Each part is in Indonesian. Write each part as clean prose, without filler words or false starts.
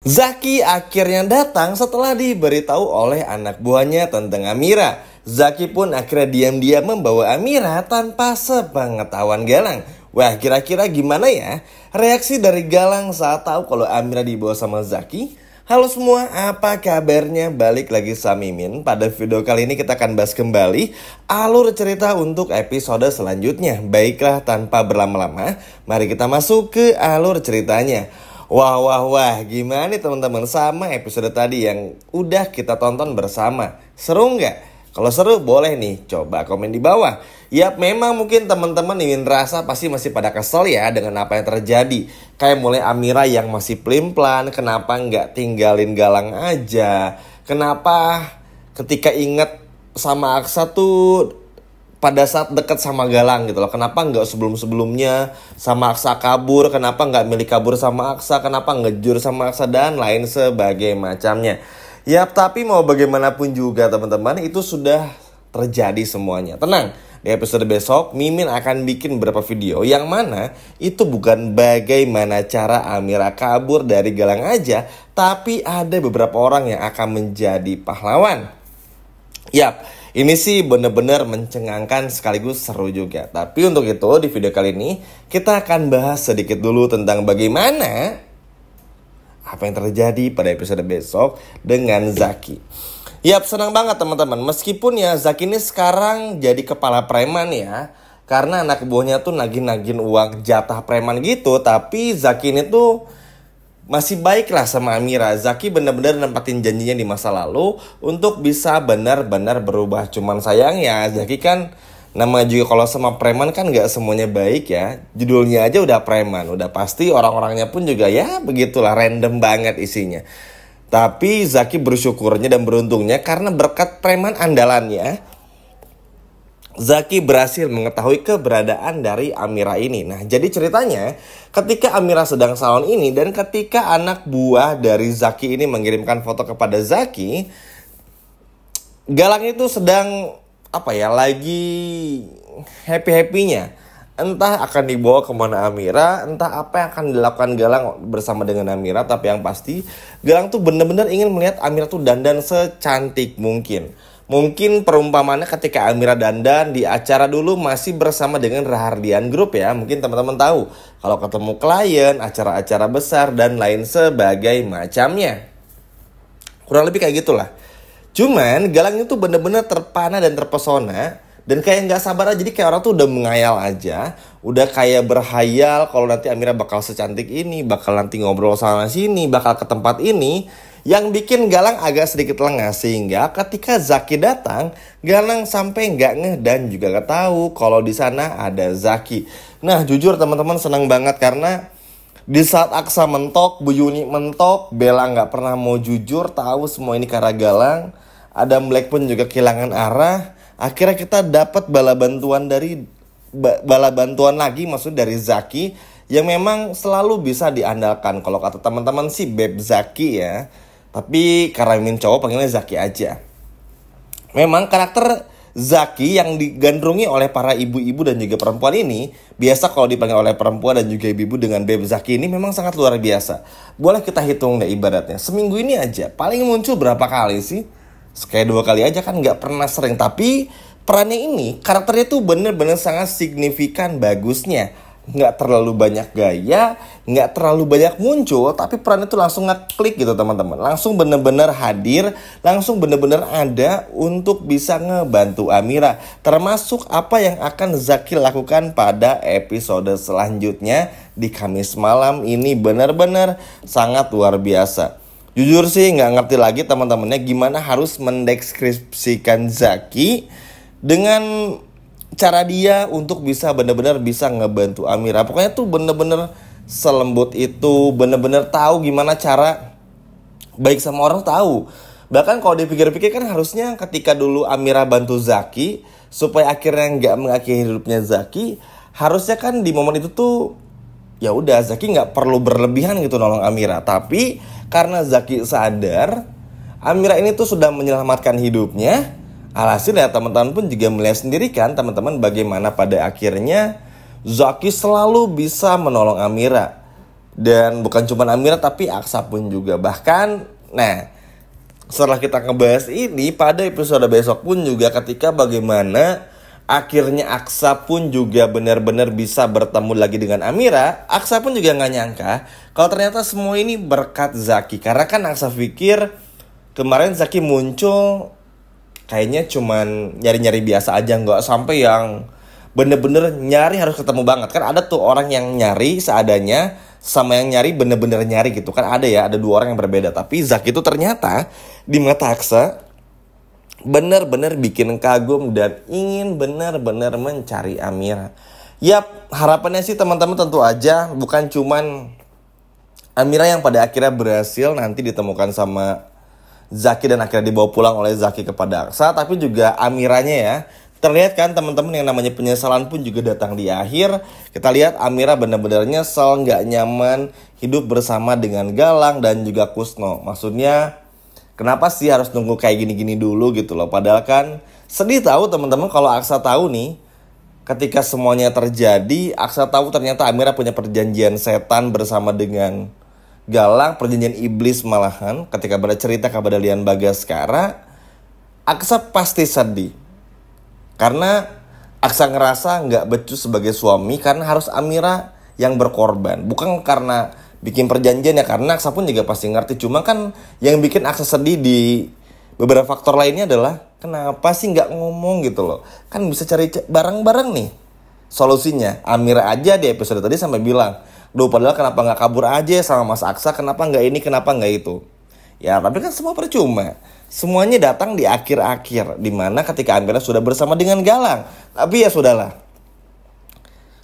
Zaki akhirnya datang setelah diberitahu oleh anak buahnya tentang Amira. Zaki pun akhirnya diam-diam membawa Amira tanpa sepengetahuan Galang. Wah, kira-kira gimana ya reaksi dari Galang saat tahu kalau Amira dibawa sama Zaki? Halo semua, apa kabarnya? Balik lagi sama Mimin. Pada video kali ini kita akan bahas kembali alur cerita untuk episode selanjutnya. Baiklah, tanpa berlama-lama, mari kita masuk ke alur ceritanya. Wah, gimana nih teman-teman sama episode tadi yang udah kita tonton bersama? Seru nggak? Kalau seru boleh nih coba komen di bawah. Yap, memang mungkin teman-teman ingin rasa pasti masih pada kesel ya dengan apa yang terjadi. Kayak mulai Amira yang masih pelin-pelan, kenapa nggak tinggalin Galang aja? Kenapa ketika inget sama Aksa tuh pada saat deket sama Galang gitu loh. Kenapa nggak sebelum-sebelumnya sama Aksa kabur? Kenapa nggak milih kabur sama Aksa? Kenapa ngejur sama Aksa dan lain sebagai macamnya? Yap, tapi mau bagaimanapun juga teman-teman, itu sudah terjadi semuanya. Tenang, di episode besok Mimin akan bikin beberapa video yang mana itu bukan bagaimana cara Amira kabur dari Galang aja, tapi ada beberapa orang yang akan menjadi pahlawan. Yap, ini sih bener-bener mencengangkan sekaligus seru juga. Tapi untuk itu di video kali ini kita akan bahas sedikit dulu tentang bagaimana apa yang terjadi pada episode besok dengan Zaki. Yap, senang banget teman-teman. Meskipun ya Zaki ini sekarang jadi kepala preman ya, karena anak buahnya tuh nagih-nagih uang jatah preman gitu. Tapi Zaki ini tuh masih baik lah sama Amira. Zaki benar-benar nempatin janjinya di masa lalu untuk bisa benar-benar berubah. Cuman sayang ya Zaki kan namanya juga kalau sama preman kan gak semuanya baik ya. Judulnya aja udah preman, udah pasti orang-orangnya pun juga ya begitulah, random banget isinya. Tapi Zaki bersyukurnya dan beruntungnya karena berkat preman andalannya Zaki berhasil mengetahui keberadaan dari Amira ini. Nah, jadi ceritanya ketika Amira sedang salon ini dan ketika anak buah dari Zaki ini mengirimkan foto kepada Zaki, Galang itu sedang lagi happy-happynya. Entah akan dibawa kemana Amira, entah apa yang akan dilakukan Galang bersama dengan Amira. Tapi yang pasti Galang tuh bener-bener ingin melihat Amira tuh dandan secantik mungkin. Mungkin perumpamannya ketika Amira dandan di acara dulu masih bersama dengan Rahardian Group ya. Mungkin teman-teman tahu kalau ketemu klien, acara-acara besar dan lain sebagai macamnya. Kurang lebih kayak gitulah. Cuman Galang itu bener-bener terpana dan terpesona dan kayak nggak sabar aja. Jadi kayak orang tuh udah mengayal aja, udah kayak berhayal kalau nanti Amira bakal secantik ini, bakal nanti ngobrol sama sini, bakal ke tempat ini. Yang bikin Galang agak sedikit lengah sehingga ketika Zaki datang, Galang sampai nggak ngeh dan juga nggak tahu kalau di sana ada Zaki. Nah, jujur teman-teman senang banget karena di saat Aksa mentok, Bu Yuni mentok, Bella nggak pernah mau jujur, tahu semua ini karena Galang. Adam Black pun juga kehilangan arah. Akhirnya kita dapat bala bantuan lagi, maksud dari Zaki yang memang selalu bisa diandalkan. Kalau kata teman-teman sih Beb Zaki ya. Tapi karena Mimin cowok panggilnya Zaki aja. Memang karakter Zaki yang digandrungi oleh para ibu-ibu dan juga perempuan ini, biasa kalau dipanggil oleh perempuan dan juga ibu-ibu dengan Beb Zaki ini memang sangat luar biasa. Boleh kita hitung deh ibaratnya. Seminggu ini aja paling muncul berapa kali sih? Kayak 2 kali aja kan, gak pernah sering. Tapi perannya ini, karakternya tuh bener-bener sangat signifikan bagusnya. Gak terlalu banyak gaya, gak terlalu banyak muncul, tapi perannya tuh langsung ngeklik gitu teman-teman. Langsung bener-bener hadir, langsung bener-bener ada untuk bisa ngebantu Amira. Termasuk apa yang akan Zaki lakukan pada episode selanjutnya di Kamis malam ini bener-bener sangat luar biasa. Jujur sih nggak ngerti lagi teman-temannya gimana harus mendeskripsikan Zaki dengan cara dia untuk bisa benar-benar bisa ngebantu Amira. Pokoknya tuh bener-bener selembut itu, bener-bener tahu gimana cara baik sama orang tahu. Bahkan kalau dipikir-pikir kan harusnya ketika dulu Amira bantu Zaki supaya akhirnya nggak mengakhiri hidupnya Zaki, harusnya kan di momen itu tuh ya udah Zaki nggak perlu berlebihan gitu nolong Amira. Tapi karena Zaki sadar Amira ini tuh sudah menyelamatkan hidupnya, alhasil ya teman-teman pun juga melihat sendiri kan teman-teman bagaimana pada akhirnya Zaki selalu bisa menolong Amira. Dan bukan cuma Amira tapi Aksa pun juga. Bahkan, nah, setelah kita ngebahas ini, pada episode besok pun juga ketika bagaimana akhirnya Aksa pun juga benar-benar bisa bertemu lagi dengan Amira. Aksa pun juga gak nyangka kalau ternyata semua ini berkat Zaki. Karena kan Aksa pikir kemarin Zaki muncul kayaknya cuman nyari-nyari biasa aja, nggak sampai yang bener-bener nyari harus ketemu banget. Kan ada tuh orang yang nyari seadanya sama yang nyari bener-bener nyari gitu kan, ada ya, ada dua orang yang berbeda. Tapi Zaki itu ternyata di mata Aksa bener-bener bikin kagum dan ingin bener-bener mencari Amira. Yap, harapannya sih teman-teman tentu aja bukan cuman Amira yang pada akhirnya berhasil nanti ditemukan sama Zaki dan akhirnya dibawa pulang oleh Zaki kepada Aksa, tapi juga Amiranya ya. Terlihat kan teman-teman yang namanya penyesalan pun juga datang di akhir. Kita lihat Amira benar-benar nyesel, nggak nyaman hidup bersama dengan Galang dan juga Kusno. Maksudnya kenapa sih harus nunggu kayak gini-gini dulu gitu loh. Padahal kan sedih tahu teman-teman kalau Aksa tahu nih ketika semuanya terjadi, Aksa tahu ternyata Amira punya perjanjian setan bersama dengan Galang, perjanjian iblis malahan. Ketika bercerita kepada Lian Bagaskara, Aksa pasti sedih karena Aksa ngerasa nggak becus sebagai suami karena harus Amira yang berkorban. Bukan karena bikin perjanjian ya, karena Aksa pun juga pasti ngerti. Cuma kan yang bikin Aksa sedih di beberapa faktor lainnya adalah kenapa sih nggak ngomong gitu loh. Kan bisa cari bareng-bareng nih solusinya. Amira aja di episode tadi sampai bilang, duh padahal kenapa gak kabur aja sama Mas Aksa, kenapa gak ini, kenapa gak itu. Ya tapi kan semua percuma. Semuanya datang di akhir-akhir, dimana ketika Amira sudah bersama dengan Galang. Tapi ya sudahlah,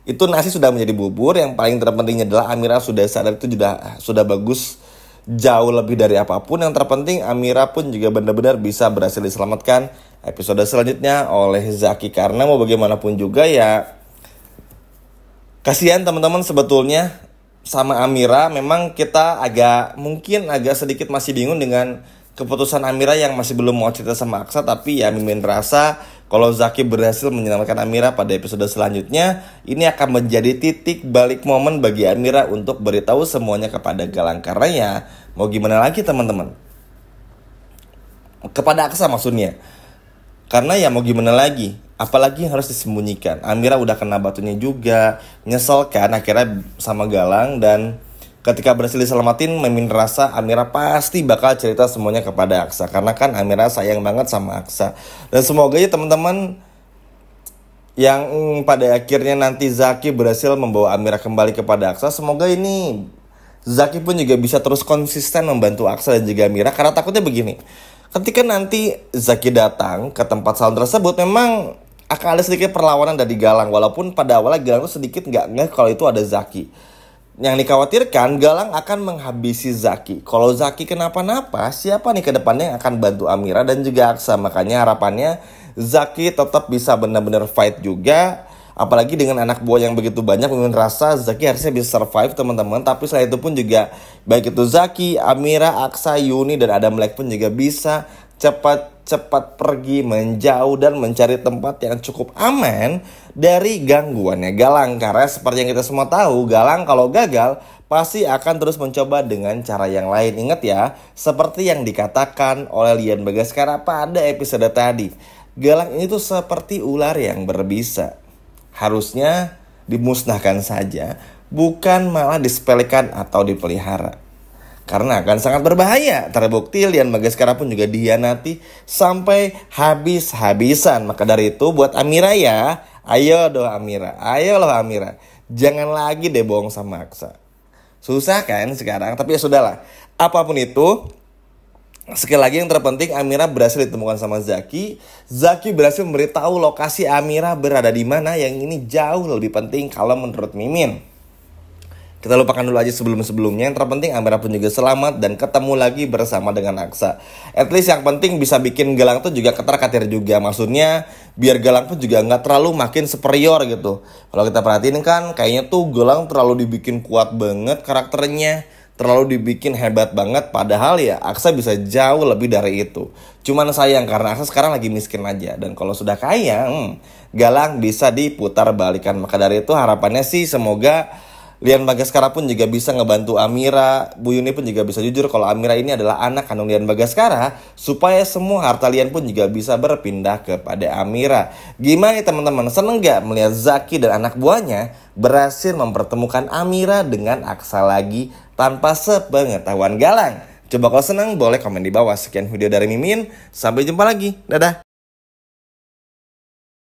itu nasi sudah menjadi bubur. Yang paling terpenting adalah Amira sudah sadar, itu sudah bagus, jauh lebih dari apapun. Yang terpenting Amira pun juga benar-benar bisa berhasil diselamatkan episode selanjutnya oleh Zaki. Karena mau bagaimanapun juga ya kasihan teman-teman sebetulnya sama Amira. Memang kita mungkin agak sedikit masih bingung dengan keputusan Amira yang masih belum mau cerita sama Aksa. Tapi ya Mimin rasa kalau Zaki berhasil menyelamatkan Amira pada episode selanjutnya, ini akan menjadi titik balik momen bagi Amira untuk beritahu semuanya kepada Galang. Karena ya mau gimana lagi teman-teman, kepada Aksa maksudnya. Karena ya mau gimana lagi, apalagi yang harus disembunyikan. Amira udah kena batunya juga, nyesel kan akhirnya sama Galang. Dan ketika berhasil diselamatin, Mimin rasa Amira pasti bakal cerita semuanya kepada Aksa. Karena kan Amira sayang banget sama Aksa. Dan semoga ya teman-teman yang pada akhirnya nanti Zaki berhasil membawa Amira kembali kepada Aksa, semoga ini Zaki pun juga bisa terus konsisten membantu Aksa dan juga Amira. Karena takutnya begini, ketika nanti Zaki datang ke tempat salon tersebut, memang akan ada sedikit perlawanan dari Galang. Walaupun pada awalnya Galang tuh sedikit nggak ngeh kalau itu ada Zaki. Yang dikhawatirkan Galang akan menghabisi Zaki. Kalau Zaki kenapa-napa, siapa nih ke depannya yang akan bantu Amira dan juga Aksa. Makanya harapannya Zaki tetap bisa benar-benar fight juga. Apalagi dengan anak buah yang begitu banyak, Mimin rasa Zaki harusnya bisa survive teman-teman. Tapi selain itu pun juga baik itu Zaki, Amira, Aksa, Yuni dan Adam Black pun juga bisa cepat pergi menjauh dan mencari tempat yang cukup aman dari gangguannya Galang. Karena seperti yang kita semua tahu, Galang kalau gagal pasti akan terus mencoba dengan cara yang lain. Ingat ya, seperti yang dikatakan oleh Lian Bagaskara pada episode tadi, Galang ini tuh seperti ular yang berbisa. Harusnya dimusnahkan saja, bukan malah disepelekan atau dipelihara. Karena akan sangat berbahaya. Terbukti Lian Bagaskara pun juga dihianati sampai habis-habisan. Maka dari itu buat Amira ya, ayo doa Amira, ayolah Amira, jangan lagi deh bohong sama Aksa. Susah kan sekarang, tapi ya sudahlah. Apapun itu, sekali lagi yang terpenting Amira berhasil ditemukan sama Zaki. Zaki berhasil memberitahu lokasi Amira berada di mana. Yang ini jauh lebih penting kalau menurut Mimin. Kita lupakan dulu aja sebelum-sebelumnya. Yang terpenting Amira pun juga selamat dan ketemu lagi bersama dengan Aksa. At least yang penting bisa bikin Galang tuh juga ketar-katir juga. Maksudnya biar Galang pun juga gak terlalu makin superior gitu. Kalau kita perhatiin kan kayaknya tuh Galang terlalu dibikin kuat banget karakternya, terlalu dibikin hebat banget. Padahal ya Aksa bisa jauh lebih dari itu. Cuman sayang karena Aksa sekarang lagi miskin aja. Dan kalau sudah kaya, Galang bisa diputar balikan. Maka dari itu harapannya sih semoga Lian Bagaskara pun juga bisa ngebantu Amira. Bu Yuni pun juga bisa jujur kalau Amira ini adalah anak kandung Lian Bagaskara, supaya semua harta Lian pun juga bisa berpindah kepada Amira. Gimana teman-teman, seneng gak melihat Zaki dan anak buahnya berhasil mempertemukan Amira dengan Aksa lagi tanpa sepengetahuan Galang? Coba kalau senang boleh komen di bawah. Sekian video dari Mimin, sampai jumpa lagi, dadah.